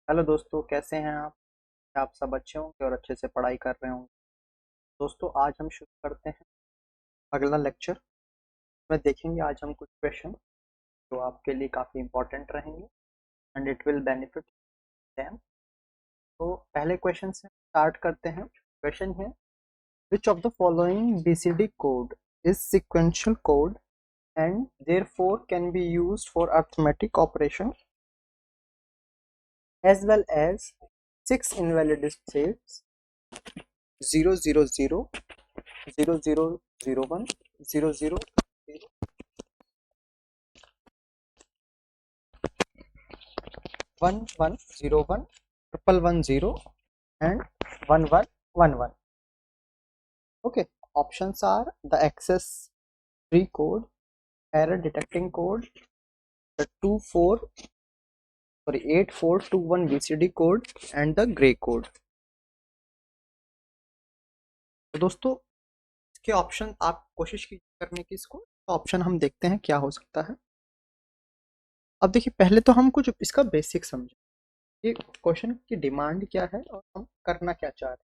Hello दोस्तों, कैसे हैं आप? क्या आप सब अच्छे होंगे और अच्छे से पढ़ाई कर रहे होंगे? दोस्तों, आज हम शुरू करते हैं अगला लेक्चर। में देखेंगे आज हम कुछ क्वेश्चन जो आपके लिए काफ़ी इंपॉर्टेंट रहेंगे and it will benefit them. तो पहले क्वेश्चन से स्टार्ट करते हैं। क्वेश्चन है, which of the following BCD code is sequential code and therefore can be used for arithmetic operation as well as six invalid states 000 0001 00 1101 111 and 1111. Okay, options are the access 3 code, error detecting code, the 8421 BCD code and the gray code. तो दोस्तों, इसके option आप कोशिश कीजिए करने की। इसको option हम देखते हैं क्या हो सकता है। अब देखिए, पहले तो हम कुछ इसका बेसिक समझें, ये क्वेश्चन की डिमांड क्या है और हम करना क्या चाह रहे हैं।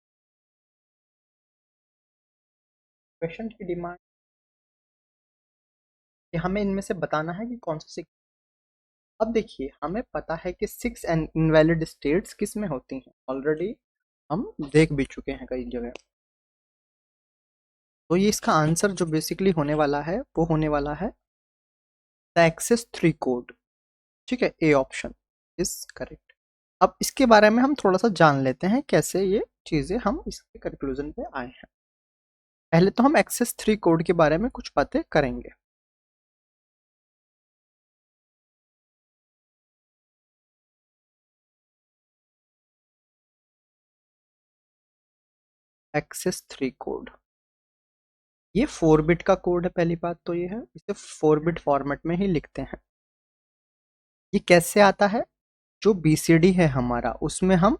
क्वेश्चन की डिमांड कि हमें इनमें से बताना है कि कौन सा सिक्स। अब देखिए, हमें पता है कि सिक्स इनवैलिड स्टेट्स किस में होती हैं, ऑलरेडी हम देख भी चुके हैं कई जगह। तो ये इसका आंसर जो बेसिकली होने वाला है वो होने वाला है द एक्सेस 3 कोड। ठीक है, ए ऑप्शन इज करेक्ट। अब इसके बारे में हम थोड़ा सा जान लेते हैं कैसे ये चीज़ें हम इसके कंक्लूजन पे आए हैं। पहले तो हम एक्सेस 3 कोड के बारे में कुछ बातें करेंगे। एक्सेस 3 कोड, ये 4 बिट का कोड है। पहली बात तो ये है, इसे 4 बिट फॉर्मेट में ही लिखते हैं। ये कैसे आता है? जो बीसीडी है हमारा, उसमें हम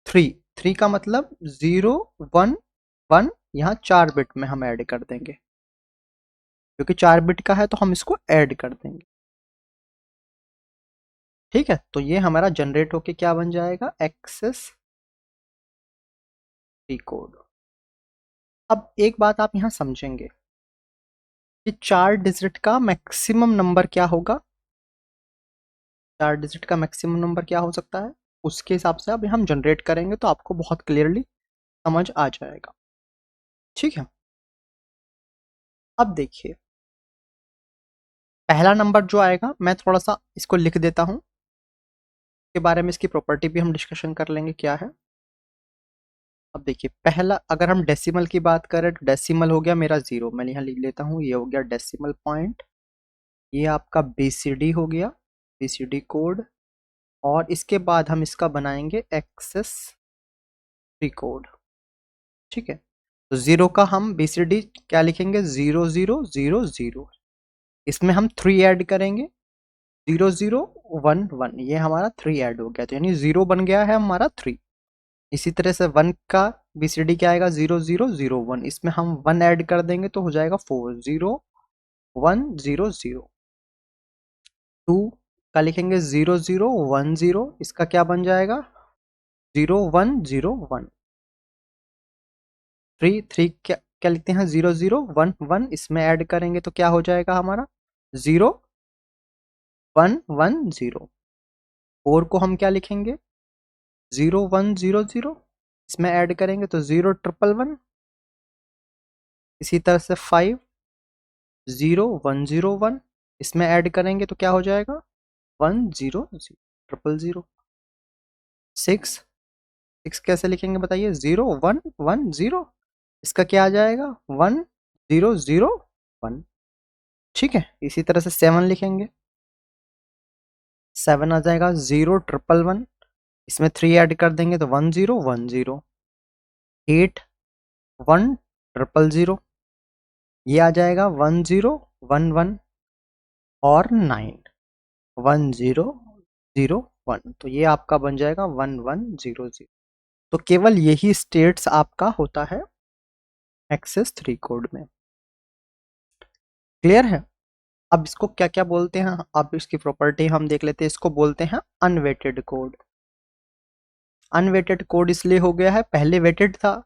थ्री थ्री का मतलब 0 1 1, यहाँ 4 बिट में हम ऐड कर देंगे। क्योंकि 4 बिट का है तो हम इसको ऐड कर देंगे। ठीक है, तो ये हमारा जनरेट होके क्या बन जाएगा? Excess 3 code. अब एक बात आप यहाँ समझेंगे कि 4 डिजिट का मैक्सिमम नंबर क्या होगा। 4 डिजिट का मैक्सिमम नंबर क्या हो सकता है, उसके हिसाब से अब हम जनरेट करेंगे तो आपको बहुत क्लियरली समझ आ जाएगा। ठीक है, अब देखिए, पहला नंबर जो आएगा, मैं थोड़ा सा इसको लिख देता हूँ, के बारे में इसकी प्रॉपर्टी भी हम डिस्कशन कर लेंगे क्या है। अब देखिए, पहला अगर हम डेसिमल की बात करें तो डेसिमल हो गया मेरा 0, मैं यहाँ लिख लेता हूँ, ये हो गया डेसिमल पॉइंट। ये आपका बीसीडी हो गया, बीसीडी कोड। और इसके बाद हम इसका बनाएंगे एक्सेस 3 कोड। ठीक है, तो 0 का हम बीसीडी क्या लिखेंगे? 0000। इसमें हम 3 ऐड करेंगे, 0011, ये हमारा 3 ऐड हो गया, तो यानी 0 बन गया है हमारा 3। इसी तरह से 1 का बीसीडी क्या आएगा? 0001, इसमें हम 1 ऐड कर देंगे तो हो जाएगा 40100। 2 का लिखेंगे 0010, इसका क्या बन जाएगा? 0101। 3 क्या क्या लिखते हैं? 0011, इसमें ऐड करेंगे तो क्या हो जाएगा हमारा? 0110। 4 को हम क्या लिखेंगे? 0100, इसमें ऐड करेंगे तो 0111। इसी तरह से 5 0101, इसमें ऐड करेंगे तो क्या हो जाएगा? 100000। 6 6 कैसे लिखेंगे बताइए? 0110, इसका क्या आ जाएगा? 1001। ठीक है, इसी तरह से 7 लिखेंगे, 7 आ जाएगा 0111, इसमें 3 ऐड कर देंगे तो 1010। 8 1000, ये आ जाएगा 1011। और 9 1001, तो ये आपका बन जाएगा 1100। तो केवल यही स्टेट्स आपका होता है एक्सेस 3 कोड में। क्लियर है? अब इसको क्या क्या बोलते हैं, अब इसकी प्रॉपर्टी हम देख लेते हैं। इसको बोलते हैं अनवेटेड कोड। अनवेटेड कोड इसलिए हो गया है, पहले वेटेड था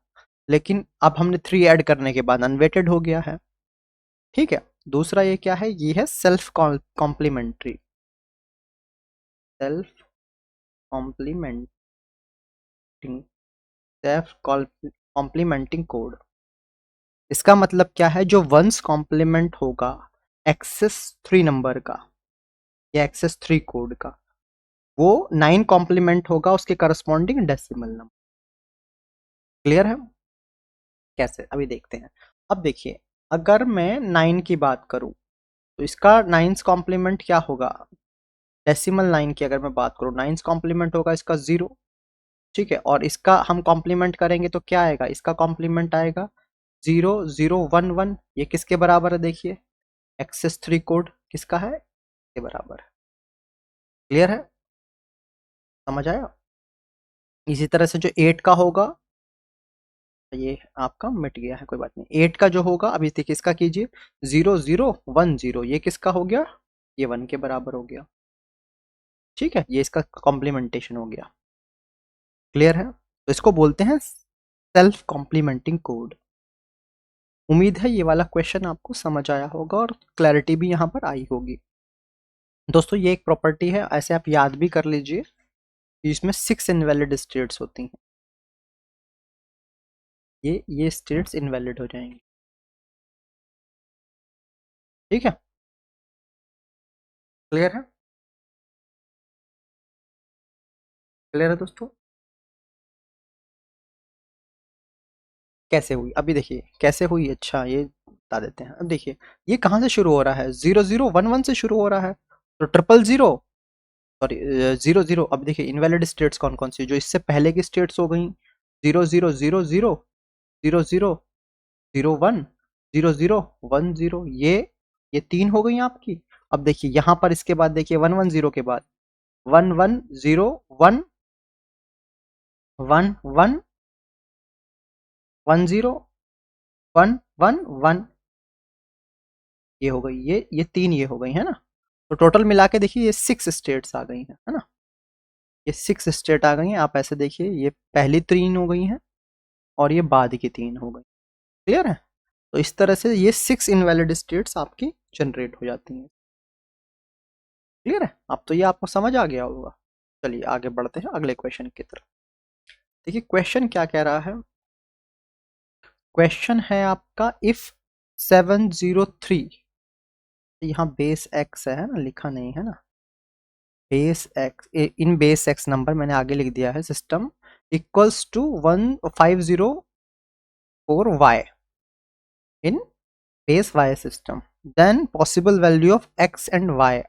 लेकिन अब हमने 3 ऐड करने के बाद अनवेटेड हो गया है। ठीक है, दूसरा ये क्या है, ये है self complementary, self complementing, self complementing code. इसका मतलब क्या है, जो वंस कॉम्प्लीमेंट होगा एक्सेस 3 नंबर का या एक्सेस 3 कोड का, वो 9 कॉम्प्लीमेंट होगा उसके करस्पॉन्डिंग डेसिमल नंबर। क्लियर है? कैसे, अभी देखते हैं। अब देखिए, अगर मैं 9 की बात करूं तो इसका 9th कॉम्प्लीमेंट क्या होगा, डेसिमल 9 की अगर मैं बात करूं, 9th कॉम्प्लीमेंट होगा इसका 0। ठीक है, और इसका हम कॉम्प्लीमेंट करेंगे तो क्या आएगा, इसका कॉम्प्लीमेंट आएगा 0011। ये किसके बराबर है, देखिए एक्सेस 3 कोड किसका है, के बराबर है। क्लियर है, समझ आया? इसी तरह से जो 8 का होगा, ये आपका मिट गया है, कोई बात नहीं। 8 का जो होगा, अभी देखिए इसका कीजिए 0010, ये किसका हो गया, ये 1 के बराबर हो गया। ठीक है, ये इसका कॉम्प्लीमेंटेशन हो गया। क्लियर है? तो इसको बोलते हैं सेल्फ कॉम्प्लीमेंटिंग कोड। उम्मीद है ये वाला क्वेश्चन आपको समझ आया होगा और क्लैरिटी भी यहाँ पर आई होगी। दोस्तों ये एक प्रॉपर्टी है, ऐसे आप याद भी कर लीजिए कि इसमें 6 इनवैलिड स्टेट्स होती हैं, ये स्टेट्स इनवैलिड हो जाएंगी। ठीक है, क्लियर है? क्लियर है दोस्तों? कैसे हुई, अभी देखिए कैसे हुई। अच्छा, ये बता देते हैं। अब देखिए ये कहाँ से शुरू हो रहा है, 0011 से शुरू हो रहा है, तो 000, सॉरी 00। अब देखिए इनवैलिड स्टेट्स कौन कौन सी, जो इससे पहले की स्टेट्स हो गई 0000, 0001, 0010, ये 3 हो गई आपकी। अब देखिए यहाँ पर इसके बाद देखिए 110 के बाद 1101, 11, 10, 111, ये हो गई, ये 3 ये हो गई है ना। तो टोटल मिला के देखिए ये 6 स्टेट्स आ गई हैं, है ना। ये 6 स्टेट आ गई हैं, आप ऐसे देखिए, ये पहली 3 हो गई हैं और ये बाद की 3 हो गई। क्लियर है? तो इस तरह से ये 6 इनवैलिड स्टेट्स आपकी जनरेट हो जाती हैं। क्लियर है? अब तो ये आपको समझ आ गया होगा। चलिए आगे बढ़ते हैं अगले क्वेश्चन की तरफ। देखिए क्वेश्चन क्या कह रहा है, क्वेश्चन है आपका इफ 703, यहाँ बेस एक्स है ना, लिखा नहीं है ना, base x, in base x number मैंने आगे लिख दिया है, system equals to 1504 y in base y system, then possible value of x and y,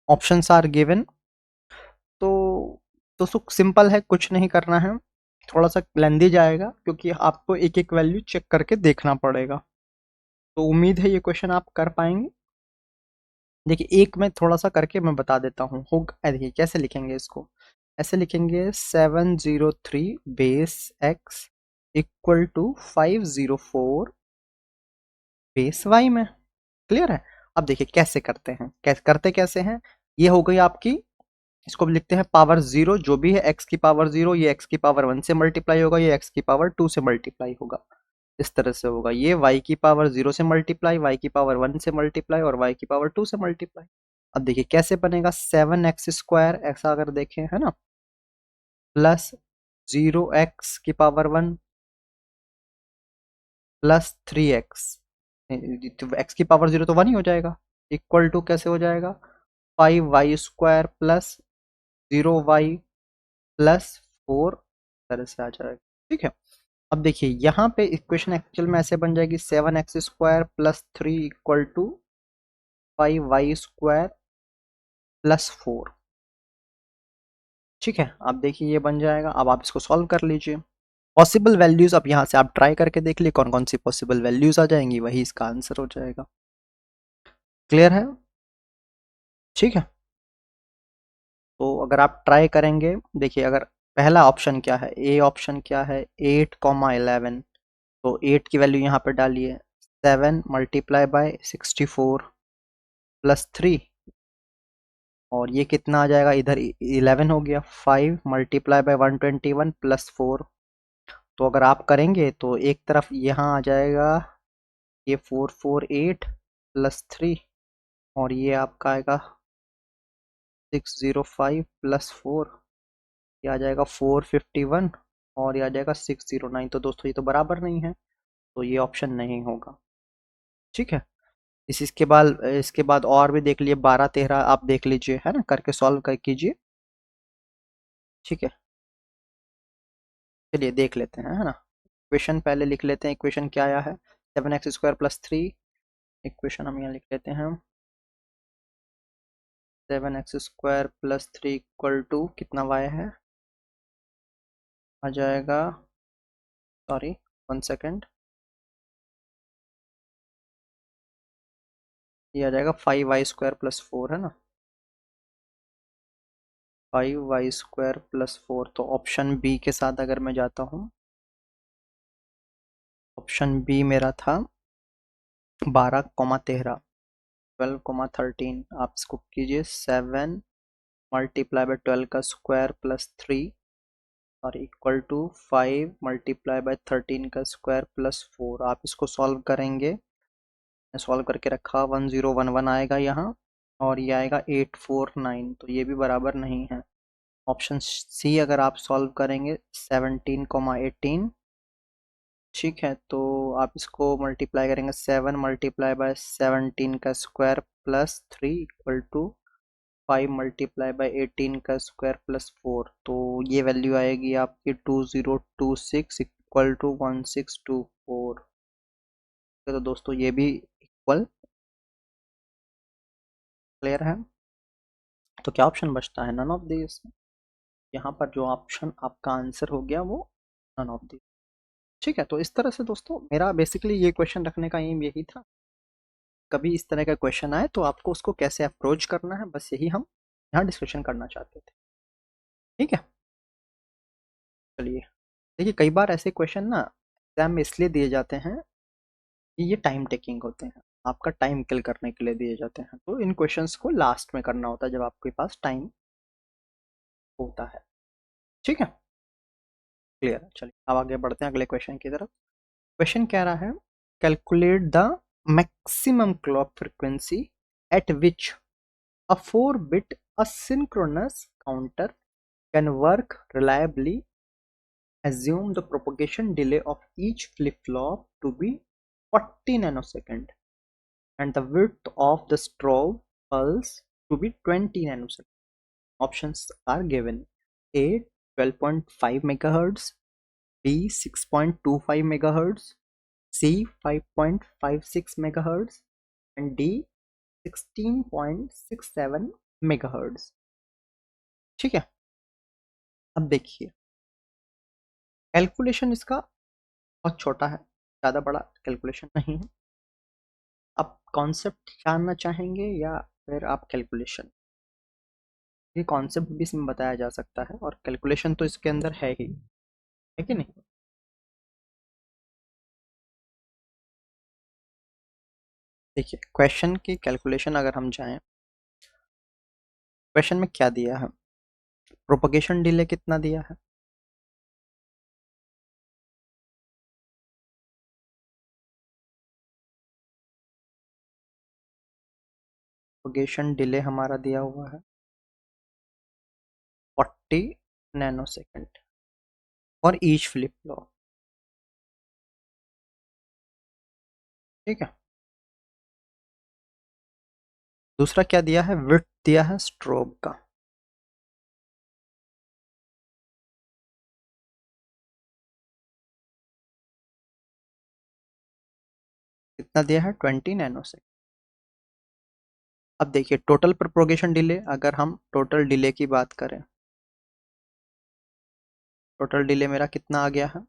options are given. तो दोस्तों सिंपल है, कुछ नहीं करना है, थोड़ा सा लेंदी जाएगा क्योंकि आपको एक एक वैल्यू चेक करके देखना पड़ेगा। तो उम्मीद है ये क्वेश्चन आप कर पाएंगे। देखिए एक मैं थोड़ा सा करके मैं बता देता हूँ, होगा देखिए कैसे लिखेंगे इसको, ऐसे लिखेंगे 703 base x equal to 504 base y में। क्लियर है? अब देखिए कैसे करते हैं, कैसे करते कैसे हैं, ये हो गई आपकी, इसको भी लिखते हैं पावर 0, जो भी है एक्स की पावर 0, ये एक्स की पावर 1 से मल्टीप्लाई होगा, ये एक्स की पावर 2 से मल्टीप्लाई होगा। इस तरह से होगा, ये y की पावर 0 से मल्टीप्लाई, y की पावर 1 से मल्टीप्लाई और y की पावर 2 से मल्टीप्लाई। अब देखिए कैसे बनेगा, 7x² ऐसा अगर देखें है ना, प्लस 0x की पावर 1 प्लस 3x, एक्स की पावर 0 तो 1 ही हो जाएगा, इक्वल टू कैसे हो जाएगा 5y² प्लस 0y प्लस 4, तरह से आ जाएगा। ठीक है, अब देखिए यहाँ पे इक्वेशन एक्चुअल में ऐसे बन जाएगी 7x² plus 3 equal to 5y² plus 4। ठीक है, अब देखिए ये बन जाएगा, अब आप इसको सॉल्व कर लीजिए। पॉसिबल वैल्यूज अब यहाँ से आप ट्राई करके देख लिए कौन कौन सी पॉसिबल वैल्यूज आ जाएंगी, वही इसका आंसर हो जाएगा। क्लियर है? ठीक है, तो अगर आप ट्राई करेंगे, देखिए अगर पहला ऑप्शन क्या है, ए ऑप्शन क्या है 8,11, तो 8 की वैल्यू यहाँ पर डालिए, 7 मल्टीप्लाई बाय 64 प्लस 3 और ये कितना आ जाएगा, इधर 11 हो गया, 5 मल्टीप्लाई बाय 121 प्लस 4। तो अगर आप करेंगे तो एक तरफ यहाँ आ जाएगा ये 448 प्लस 3, और ये आपका आएगा 605 प्लस 4, ये आ जाएगा 451, और ये आ जाएगा 609। तो दोस्तों ये तो बराबर नहीं है, तो ये ऑप्शन नहीं होगा। ठीक है, इसके बाद और भी देख लिए, 12 13 आप देख लीजिए, है ना, करके सॉल्व कर कीजिए। ठीक है, चलिए देख लेते हैं, है ना। इक्वेशन पहले लिख लेते हैं, इक्वेशन क्या आया है, 7x² प्लस 3। इक्वेशन हम यहाँ लिख लेते हैं, 7x² प्लस 3 इक्वल टू कितना y है, आ जाएगा, सॉरी 1 सेकेंड, ये आ जाएगा 5y² प्लस 4, है ना, 5y² प्लस 4। तो ऑप्शन बी के साथ अगर मैं जाता हूँ, ऑप्शन बी मेरा था 12,13, 12,13। आप इसको कीजिए, 7 मल्टीप्लाई बाय 12 का स्क्वायर प्लस 3 और इक्वल टू 5 मल्टीप्लाई बाय 13 का स्क्वायर प्लस 4। आप इसको सॉल्व करेंगे, सॉल्व करके रखा, 1011 आएगा यहाँ, और ये आएगा 849, तो ये भी बराबर नहीं है। ऑप्शन सी अगर आप सॉल्व करेंगे, 17,18। ठीक है, तो आप इसको मल्टीप्लाई करेंगे, 7 मल्टीप्लाई बाय 17 का square plus 3 equal to 5 multiply by 18 का स्क्वायर प्लस 4। तो ये वैल्यू आएगी आपकी 2026 इक्वल टू 1624। तो दोस्तों ये भी इक्वल, क्लियर है। तो क्या ऑप्शन बचता है, नन ऑफ दिस। यहाँ पर जो ऑप्शन आपका आंसर हो गया वो नन ऑफ दिस। ठीक है, तो इस तरह से दोस्तों मेरा बेसिकली ये क्वेश्चन रखने का एम यही था। कभी इस तरह का क्वेश्चन आए तो आपको उसको कैसे अप्रोच करना है, बस यही हम यहाँ डिस्कशन करना चाहते थे। ठीक है, चलिए, देखिए कई बार ऐसे क्वेश्चन ना एग्जाम में इसलिए दिए जाते हैं कि ये टाइम टेकिंग होते हैं, आपका टाइम किल करने के लिए दिए जाते हैं। तो इन क्वेश्चंस को लास्ट में करना होता है जब आपके पास टाइम होता है। ठीक है, क्लियर है। चलिए अब आगे बढ़ते हैं अगले क्वेश्चन की तरफ। क्वेश्चन कह रहा है, calculate the maximum clock frequency eight which a 4-bit asynchronous counter can work reliably. Assume the propagation delay of each flip-flop to be 40 nanosecond and the width of the strobe pulse to be 20 nanosecond. Options are given: A 12.5 megahertz, B 6.25 megahertz, C 5.56 megahertz, and D 16.67 megahertz. ठीक है, अब देखिए calculation इसका बहुत छोटा है, ज़्यादा बड़ा कैलकुलेशन नहीं है। आप कॉन्सेप्ट जानना चाहेंगे या फिर आप कैलकुलेशन, ये कॉन्सेप्ट भी इसमें बताया जा सकता है और कैलकुलेशन तो इसके अंदर है ही, है कि नहीं। देखिए क्वेश्चन की कैलकुलेशन अगर हम जाएं, क्वेश्चन में क्या दिया है, प्रोपगेशन डिले कितना दिया है, प्रोपगेशन डिले हमारा दिया हुआ है 40 नैनोसेकंड और ईच फ्लिप फ्लॉप। ठीक है, दूसरा क्या दिया है, विड्थ दिया है स्ट्रोब का, कितना दिया है, 20 नैनोसेकंड। अब देखिए टोटल प्रोपगेशन डिले, अगर हम टोटल डिले की बात करें, टोटल डिले मेरा कितना आ गया है,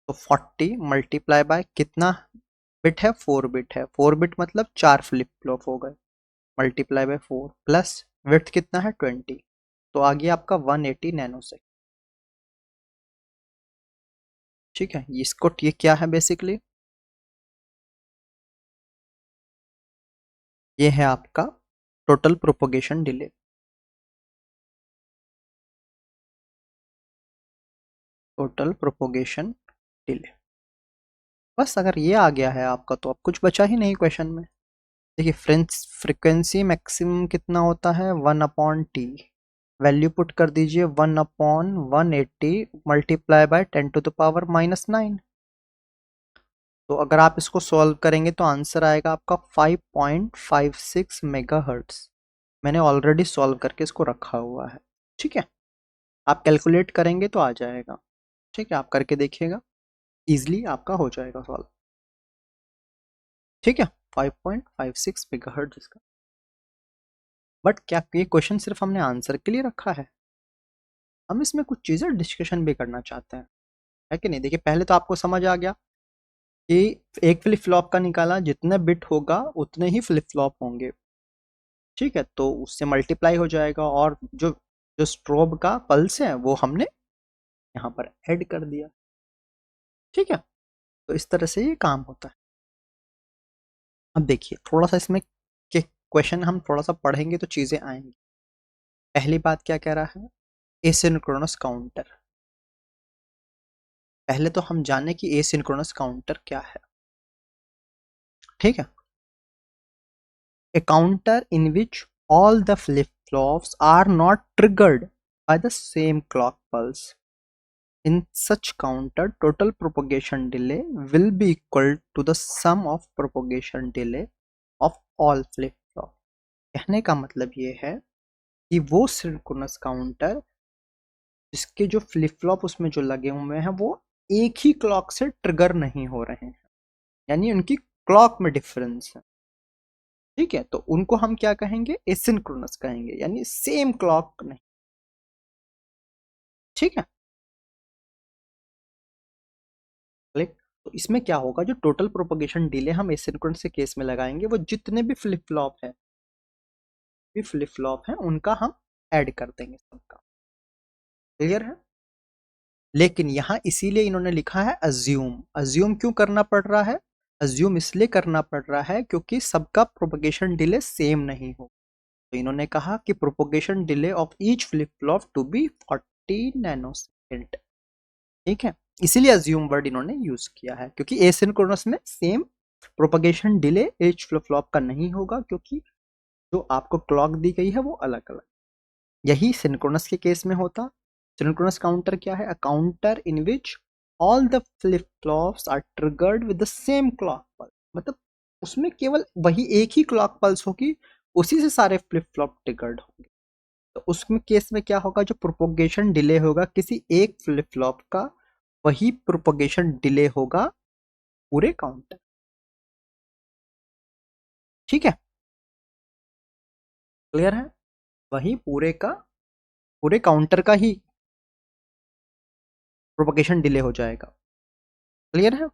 तो 40 मल्टीप्लाई बाय कितना बिट है, 4 बिट है, 4 बिट मतलब 4 फ्लिप फ्लॉप हो गए, मल्टीप्लाई बाय 4 प्लस विड्थ कितना है 20, तो आ गया आपका 180 नैनोसेकंड। ठीक है, इसको ये क्या है बेसिकली, ये है आपका total propagation delay. Total propagation delay. बस अगर ये आ गया है आपका तो अब कुछ बचा ही नहीं क्वेश्चन में। देखिए फ्रीक्वेंसी मैक्सिमम कितना होता है 1/t, वैल्यू पुट कर दीजिए 1/180 मल्टीप्लाई बाय 10⁻⁻⁹। तो अगर आप इसको सॉल्व करेंगे तो आंसर आएगा आपका 5.56 मेगाहर्ट्ज। मैंने ऑलरेडी सॉल्व करके इसको रखा हुआ है, ठीक है। आप कैलकुलेट करेंगे तो आ जाएगा, ठीक है। आप करके देखिएगा, इजीली आपका हो जाएगा सॉल्व, ठीक है। 5.56 मेगाहर्ट्ज इसका। बट क्या ये क्वेश्चन सिर्फ हमने आंसर के लिए रखा है? हम इसमें कुछ चीज़ें डिस्कशन भी करना चाहते हैं, है कि नहीं। देखिए पहले तो आपको समझ आ गया कि एक फ्लिप फ्लॉप का निकाला, जितने बिट होगा उतने ही फ्लिप फ्लॉप होंगे, ठीक है। तो उससे मल्टीप्लाई हो जाएगा, और जो जो स्ट्रोब का पल्स है वो हमने यहाँ पर ऐड कर दिया, ठीक है। तो इस तरह से ये काम होता है। अब देखिए थोड़ा सा इसमें के क्वेश्चन हम थोड़ा सा पढ़ेंगे तो चीज़ें आएंगी। पहली बात क्या कह रहा है, एसिंक्रोनस काउंटर। पहले तो हम जाने कि एसिंक्रोनस काउंटर क्या है, ठीक है। A counter in which all the flip-flops are not triggered by the same clock pulse. In such counter, total propagation delay will be equal to the sum of propagation delay of all flip-flop. कहने का मतलब ये है कि वो synchronous counter जिसके जो flip flop उसमें जो लगे हुए हैं वो एक ही क्लॉक से ट्रिगर नहीं हो रहे हैं, यानी उनकी क्लॉक में डिफरेंस है, ठीक है। तो उनको हम क्या कहेंगे, एसिंक्रोनस कहेंगे, यानी सेम क्लॉक नहीं, ठीक है। क्लिक। तो इसमें क्या होगा, जो टोटल प्रोपगेशन डिले हम एसिंक्रोनस के केस में लगाएंगे वो जितने भी फ्लिप फ्लॉप है उनका हम ऐड कर देंगे सबका, क्लियर है। लेकिन यहाँ इसीलिए इन्होंने लिखा है अज्यूम। अज्यूम क्यों करना पड़ रहा है, अज्यूम इसलिए करना पड़ रहा है क्योंकि सबका प्रोपगेशन डिले सेम नहीं हो। तो इन्होंने कहा कि propagation delay of each flip flop to be 40 nanosecond, ठीक है। इसीलिए अज्यूम वर्ड इन्होंने यूज किया है, क्योंकि एसिंक्रोनस में same propagation delay each flip flop का नहीं होगा, क्योंकि जो आपको क्लॉक दी गई है वो अलग अलग। यही सिंक्रोनस के केस में होता। सिंक्रोनस काउंटर क्या है, a counter in which all the flip flops are triggered with the same clock pulse. मतलब उसमें केवल वही एक ही क्लॉक पल्स होगी, उसी से सारे फ्लिप फ्लॉप ट्रिगर्ड होंगे। तो उसमें केस में क्या होगा, जो प्रोपोगेशन डिले होगा किसी एक फ्लिप फ्लॉप का, वही प्रोपोगेशन डिले होगा पूरे काउंटर, ठीक है। क्लियर है, वही पूरे काउंटर का ही प्रोपोगेशन डिले हो जाएगा, क्लियर है।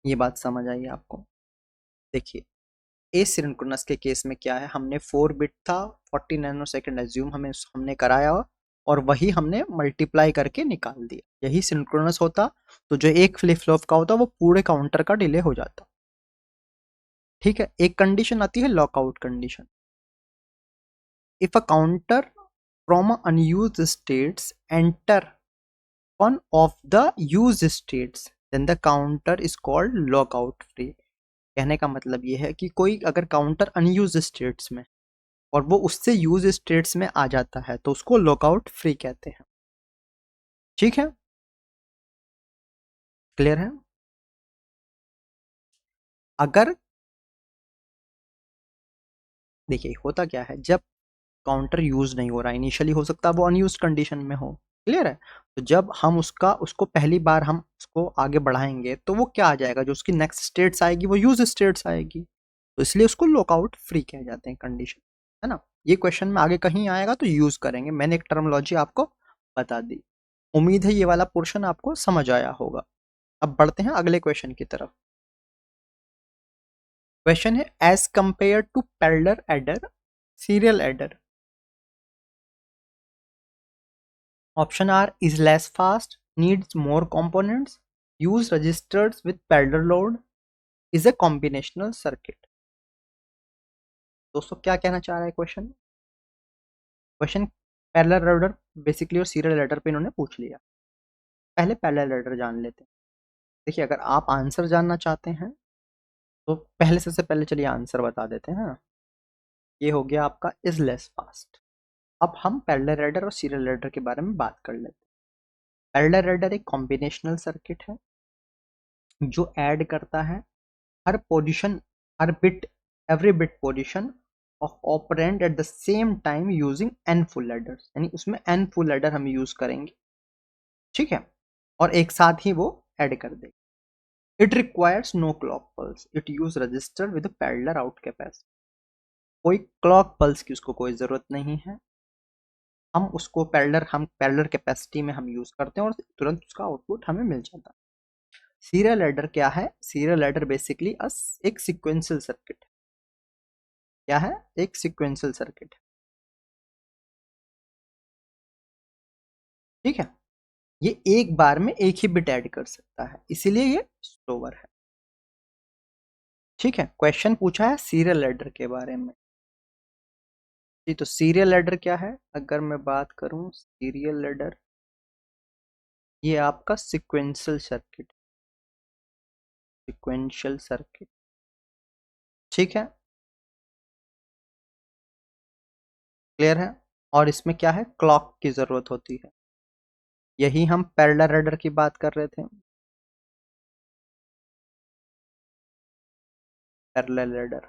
ये बात समझ आई आपको। देखिए एसिंक्रोनस के केस में क्या है, हमने 4 बिट था 40 नैनो सेकेंड एज्यूम हमने कराया, और वही हमने मल्टीप्लाई करके निकाल दिया। यही सिंक्रोनस होता तो जो एक फ्लिप फ्लॉप का होता वो पूरे काउंटर का डिले हो जाता, ठीक है। एक कंडीशन आती है lockout condition. If a counter from unused states enter one of the used states then the counter is called lockout free। कहने का मतलब ये है कि कोई अगर काउंटर अनयूज्ड स्टेट्स में और वो उससे यूज स्टेट्स में आ जाता है तो उसको लॉकआउट फ्री कहते हैं, ठीक है। क्लियर है। अगर देखिए होता क्या है, जब काउंटर यूज नहीं हो रहा, इनिशियली हो सकता है वो अनयूज कंडीशन में हो, क्लियर है। तो जब हम उसको पहली बार हम उसको आगे बढ़ाएंगे तो वो क्या आ जाएगा, जो उसकी नेक्स्ट स्टेट्स आएगी वो यूज स्टेट्स आएगी, तो इसलिए उसको लॉकआउट फ्री कह जाते हैं कंडीशन, है ना। ये क्वेश्चन में आगे कहीं आएगा तो यूज करेंगे, मैंने एक टर्मोलॉजी आपको बता दी। उम्मीद है ये वाला पोर्शन आपको समझ आया होगा। अब बढ़ते हैं अगले क्वेश्चन की तरफ। क्वेश्चन है as compare to parallel adder serial adder, option are is less fast, needs more components, use registers with parallel load, is a combinational circuit. दोस्तों क्या कहना चाह रहा है क्वेश्चन पैरेलल लैडर बेसिकली और सीरियल लैडर पे इन्होंने पूछ लिया। पहले पैरेलल लैडर जान लेते हैं। देखिए अगर आप आंसर जानना चाहते हैं तो पहले सबसे पहले चलिए आंसर बता देते हैं। ये हो गया आपका इज लेस फास्ट। अब हम पैरेलल लैडर और सीरियल लैडर के बारे में बात कर लेते हैं। पैरेलल लैडर एक कॉम्बिनेशनल सर्किट है जो ऐड करता है हर पोजीशन, हर bit, every bit position of operand at the same time using n full ladders, यानी उसमें एन फुल लैडर हम यूज करेंगे, ठीक है, और एक साथ ही वो ऐड कर देंगे। It requires no clock pulse, it use register with parallel out capacity. कोई क्लॉक पल्स की उसको कोई जरूरत नहीं है, हम पैरेलल कैपेसिटी में हम यूज करते हैं और तुरंत उसका आउटपुट हमें मिल जाता है। सीरियल लैडर क्या है? सीरियल लैडर बेसिकली एक सीक्वेंशियल सर्किट है। क्या है? एक सीक्वेंशियल सर्किट है, ठीक है। ये एक बार में एक ही बिट ऐड कर सकता है, इसीलिए ये स्लोवर है, ठीक है। क्वेश्चन पूछा है सीरियल लैडर के बारे में। जी, तो सीरियल लैडर क्या है? अगर मैं बात करूं सीरियल लैडर, ये आपका सीक्वेंशियल सर्किट, सीक्वेंशियल सर्किट, ठीक है, क्लियर है। और इसमें क्या है? क्लॉक की जरूरत होती है। यही हम पैरेलल लैडर की बात कर रहे थे। पैरेलल लैडर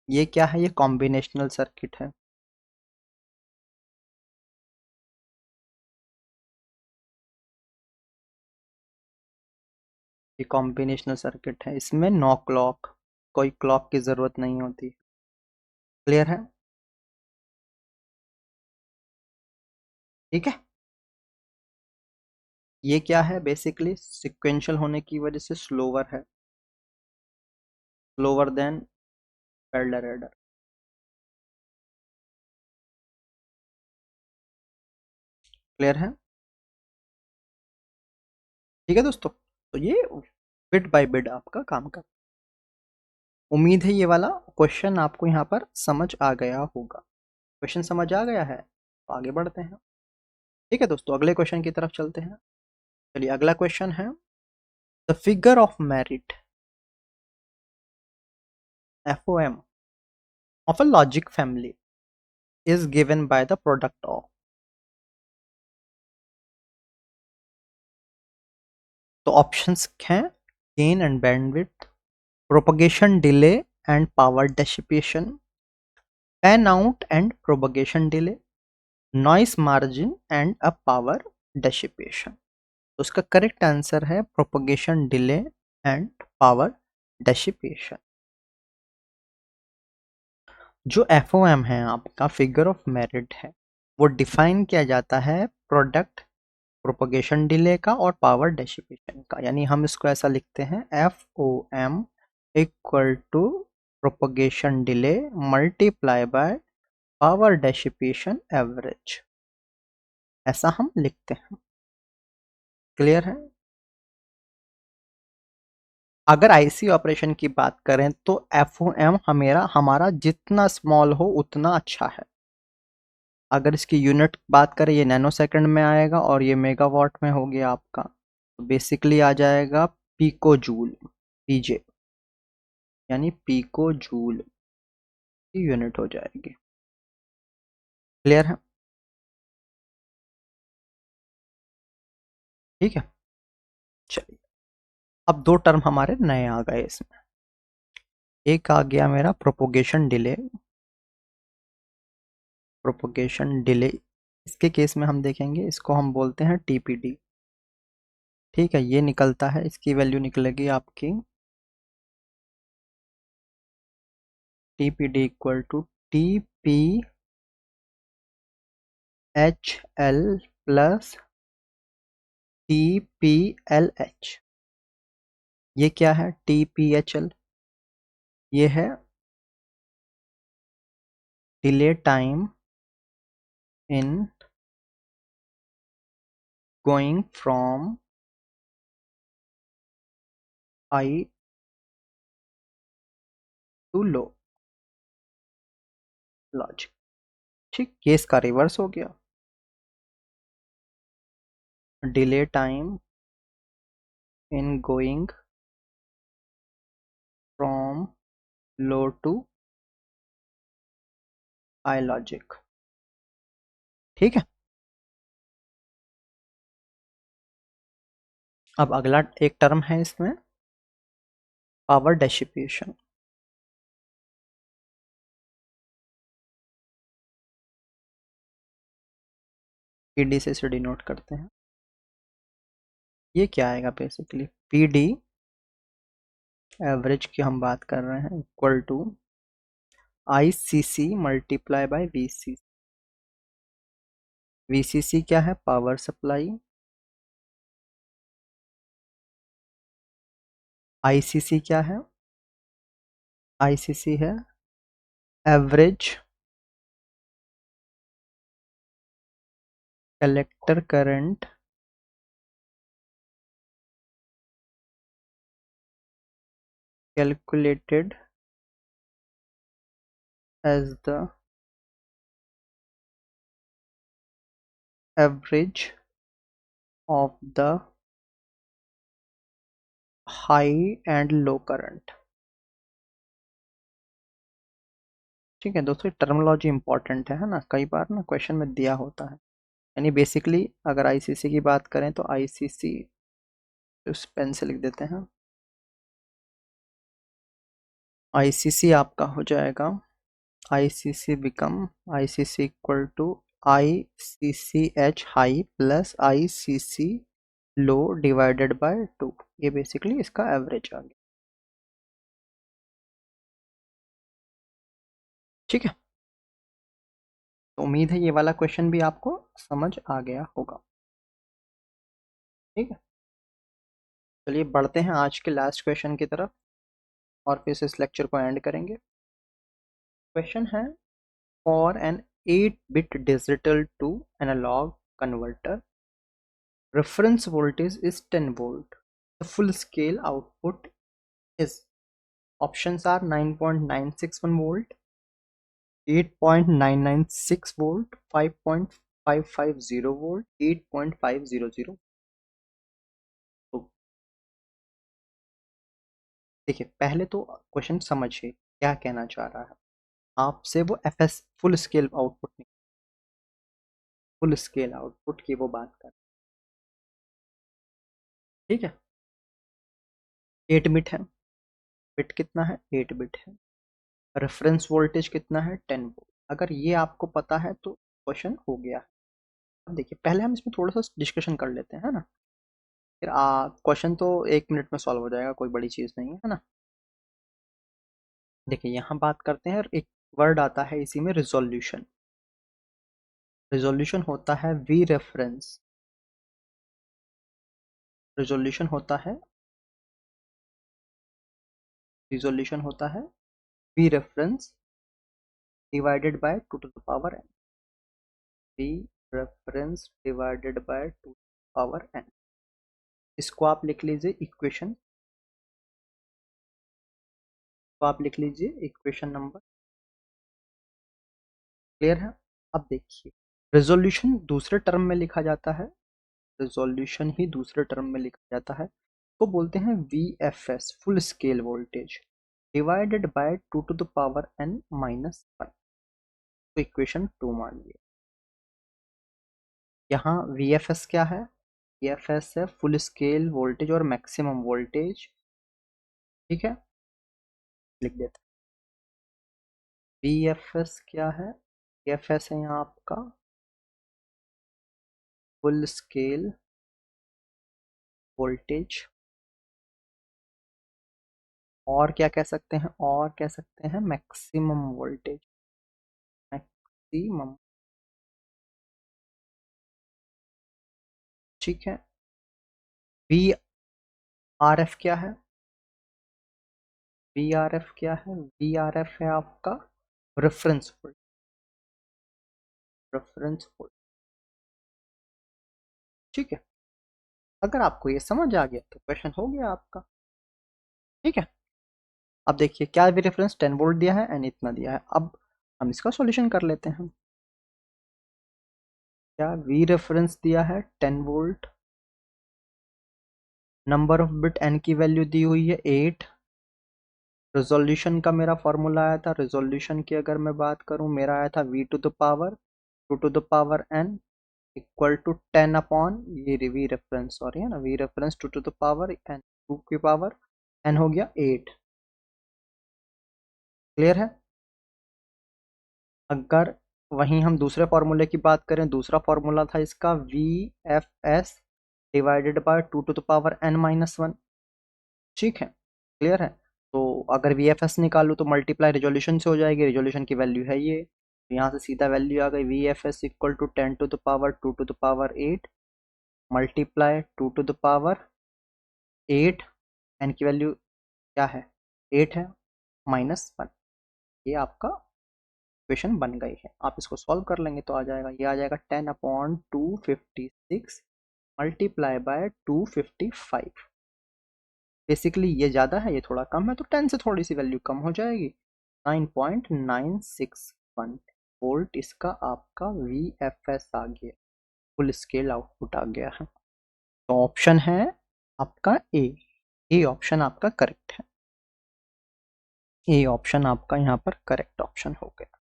ये क्या है? ये कॉम्बिनेशनल सर्किट है। ये कॉम्बिनेशनल सर्किट है, इसमें नो क्लॉक, कोई क्लॉक की जरूरत नहीं होती, क्लियर है, ठीक है। ये क्या है? बेसिकली सिक्वेंशियल होने की वजह से स्लोवर है, slower than parallel adder, clear है, ठीक है दोस्तों। तो ये बिट बाय बिट आपका काम कर, उम्मीद है ये वाला क्वेश्चन आपको यहाँ पर समझ आ गया होगा। क्वेश्चन समझ आ गया है तो आगे बढ़ते हैं, ठीक है दोस्तों, अगले क्वेश्चन की तरफ चलते हैं। चलिए अगला क्वेश्चन है, the figure of merit FOM of a logic family is given by the product of। तो ऑप्शंस हैं gain and bandwidth, propagation delay and power dissipation, fan out and propagation delay, noise margin and a power dissipation. तो उसका correct answer है propagation delay and power dissipation. जो FOM है आपका figure of merit है, वो define किया जाता है प्रोडक्ट प्रोपगेशन डिले का और पावर डिसिपेशन का, यानी हम इसको ऐसा लिखते हैं FOM equal to propagation delay multiply by power dissipation average, ऐसा हम लिखते हैं, क्लियर है। अगर IC ऑपरेशन की बात करें तो FOM हमारा जितना स्मॉल हो उतना अच्छा है। अगर इसकी यूनिट बात करें, ये नैनो सेकंड में आएगा और ये मेगावाट में हो गया आपका, तो बेसिकली आ जाएगा पीको जूल, PJ, यानी पीको जूल की यूनिट हो जाएगी, क्लियर है, ठीक है। चलिए अब दो टर्म हमारे नए आ गए इसमें। एक आ गया मेरा प्रोपोगेशन डिले, प्रोपोगेशन डिले इसके केस में हम देखेंगे, इसको हम बोलते हैं TPD, ठीक है। ये निकलता है, इसकी वैल्यू निकलेगी आपकी TPD equal to TPHL plus TPLH। ये क्या है? TPHL ये है delay time in going from high to low logic, ठीक, केस का रिवर्स हो गया, delay time in going from low to high logic. ठीक है, अब अगला एक टर्म है इसमें, पावर डेसिपेशन। पीडी से इसे डिनोट करते हैं। ये क्या आएगा बेसिकली, पीडी एवरेज की हम बात कर रहे हैं, equal to ICC multiply by VC. VCC क्या है, पावर सप्लाई, आईसीसी क्या है, आईसीसी है average collector current calculated as the average of the high and low current। ठीक है दोस्तों, टर्मिनोलॉजी इंपॉर्टेंट है ना, कई बार ना क्वेश्चन में दिया होता है। यानी बेसिकली अगर आईसीसी की बात करें तो आईसीसी, उस पेन से लिख देते हैं, आईसीसी आपका हो जाएगा, ICC become, ICC equal to ICCH high plus ICC low divided by 2। ये बेसिकली इसका एवरेज आ गया। ठीक है, तो उम्मीद है ये वाला क्वेश्चन भी आपको समझ आ गया होगा। ठीक है, चलिए बढ़ते हैं आज के लास्ट क्वेश्चन की तरफ और फिर इस लेक्चर को एंड करेंगे। क्वेश्चन है, for an 8 bit digital to analog converter reference voltage is 10 volt, the full scale output is, options are 9.961 volt, 8.996 volt, 5.550 volt, 8.500। तो देखिए पहले तो क्वेश्चन समझिए क्या कहना चाह रहा है आपसे, वो एफएस फुल स्केल आउटपुट नहीं, फुल स्केल आउटपुट की वो बात कर। ठीक है, 8 बिट है, बिट कितना है, 8 बिट है, रेफरेंस वोल्टेज कितना है, 10 वोल्ट। अगर ये आपको पता है तो क्वेश्चन हो गया। अब देखिए पहले हम इसमें थोड़ा सा डिस्कशन कर लेते हैं, है ना, फिर क्वेश्चन तो 1 मिनट में सॉल्व हो जाएगा, कोई बड़ी चीज़ नहीं है ना। देखिए यहाँ बात करते हैं, एक वर्ड आता है इसी में, रिजोल्यूशन। रिजोल्यूशन होता है वी रेफरेंस, रिजोल्यूशन होता है, रिजोल्यूशन होता है V reference divided by 2 to the power n, V reference divided by 2 power n। इसको आप लिख लीजिए इक्वेशन, तो आप लिख लीजिए इक्वेशन नंबर। क्लियर है। अब देखिए रेजोल्यूशन दूसरे टर्म में लिखा जाता है, रेजोल्यूशन ही दूसरे टर्म में लिखा जाता है, तो बोलते हैं V F S full scale voltage divided by 2 to the power n minus 1। तो इक्वेशन 2 मान लिया। यहाँ वी एफ एस क्या है, वी एफ एस है फुल स्केल वोल्टेज और मैक्सिमम वोल्टेज। ठीक है, लिख देते हैं वी एफ एस क्या है, वी एफ एस है यहाँ आपका फुल स्केल वोल्टेज, और क्या कह सकते हैं, और कह सकते हैं मैक्सिमम वोल्टेज, मैक्सिमम। ठीक है, वी आर एफ क्या है, वी आर एफ क्या है, वी आर एफ है आपका रेफरेंस वोल्ट, रेफरेंस वोल्ट। ठीक है, अगर आपको ये समझ आ गया तो क्वेश्चन हो गया आपका। ठीक है, अब देखिए क्या भी रेफरेंस 10 वोल्ट दिया है एंड इतना दिया है। अब हम इसका सॉल्यूशन कर लेते हैं। क्या वी रेफरेंस दिया है 10 volt, number of bit N की वैल्यू दी हुई है 8, रेजोल्यूशन का मेरा फॉर्मूला आया था, रेजोल्यूशन की अगर मैं बात करूं मेरा आया था v to the power 2 to the power n equal to 10 upon ये वी रेफरेंस सॉरी है ना, V reference 2 to the power n 2 की पावर n हो गया 8। क्लियर है। अगर वहीं हम दूसरे फॉर्मूले की बात करें, दूसरा फॉर्मूला था इसका V F S divided by 2 to the power n minus 1। ठीक है, क्लियर है। तो अगर वी एफ एस निकालूँ तो मल्टीप्लाई रिजोल्यूशन से हो जाएगी, रिजोल्यूशन की वैल्यू है ये, तो यहाँ से सीधा वैल्यू आ गई V F S equal to 10 to the power 2 to the power 8 multiply 2 to the power 8, N की वैल्यू क्या है 8 है, माइनस 1। ये आपका इक्वेशन बन गई है। आप इसको सॉल्व कर लेंगे तो आ जाएगा, ये आ जाएगा 10 अपॉन 256 मल्टीप्लाई बाय 255। बेसिकली ये ज़्यादा है, ये थोड़ा कम है, तो 10 से थोड़ी सी वैल्यू कम हो जाएगी। 9.961 वोल्ट इसका आपका वी एफ एस आ गया, फुल स्केल आउटपुट आ गया है। तो ऑप्शन है आपका ए ऑप्शन आपका करेक्ट है। ए ऑप्शन आपका यहाँ पर करेक्ट ऑप्शन हो गया।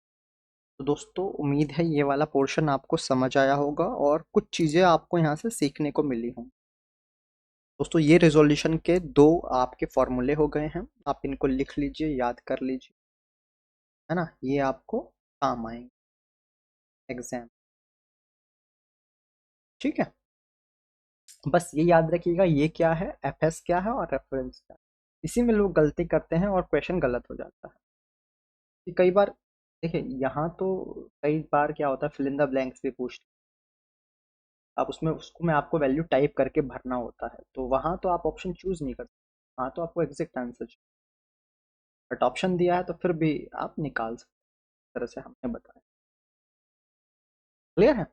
तो दोस्तों उम्मीद है ये वाला पोर्शन आपको समझ आया होगा और कुछ चीज़ें आपको यहाँ से सीखने को मिली हों। दोस्तों ये रेजोल्यूशन के दो आपके फॉर्मूले हो गए हैं, आप इनको लिख लीजिए, याद कर लीजिए, है ना, ये आपको काम आएंगे एग्जाम। ठीक है, बस ये याद रखिएगा ये क्या है, एफ एस क्या है और रेफरेंस क्या है। इसी में लोग गलती करते हैं और क्वेश्चन गलत हो जाता है कि कई बार, देखिए यहाँ तो कई बार क्या होता है फिल इन द ब्लैंक्स भी पूछते हैं, आप उसमें उसको में आपको वैल्यू टाइप करके भरना होता है, तो वहाँ तो आप ऑप्शन चूज नहीं कर सकते, वहाँ तो आपको एग्जैक्ट आंसर चाहिए, बट ऑप्शन दिया है तो फिर भी आप निकाल सकते हैं, तरह से हमने बताया। क्लियर है।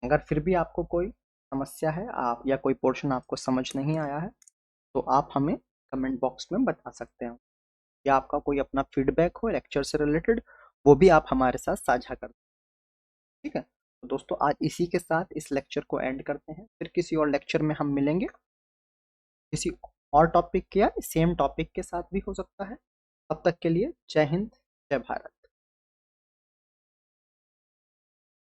अगर फिर भी आपको कोई समस्या है आप या कोई पोर्शन आपको समझ नहीं आया है तो आप हमें कमेंट बॉक्स में बता सकते हैं, या आपका कोई अपना फीडबैक हो लेक्चर से रिलेटेड वो भी आप हमारे साथ साझा कर। ठीक है, तो दोस्तों आज इसी के साथ इस लेक्चर को एंड करते हैं, फिर किसी और लेक्चर में हम मिलेंगे किसी और टॉपिक के या सेम टॉपिक के साथ भी हो सकता है। तब तक के लिए जय हिंद, जय भारत।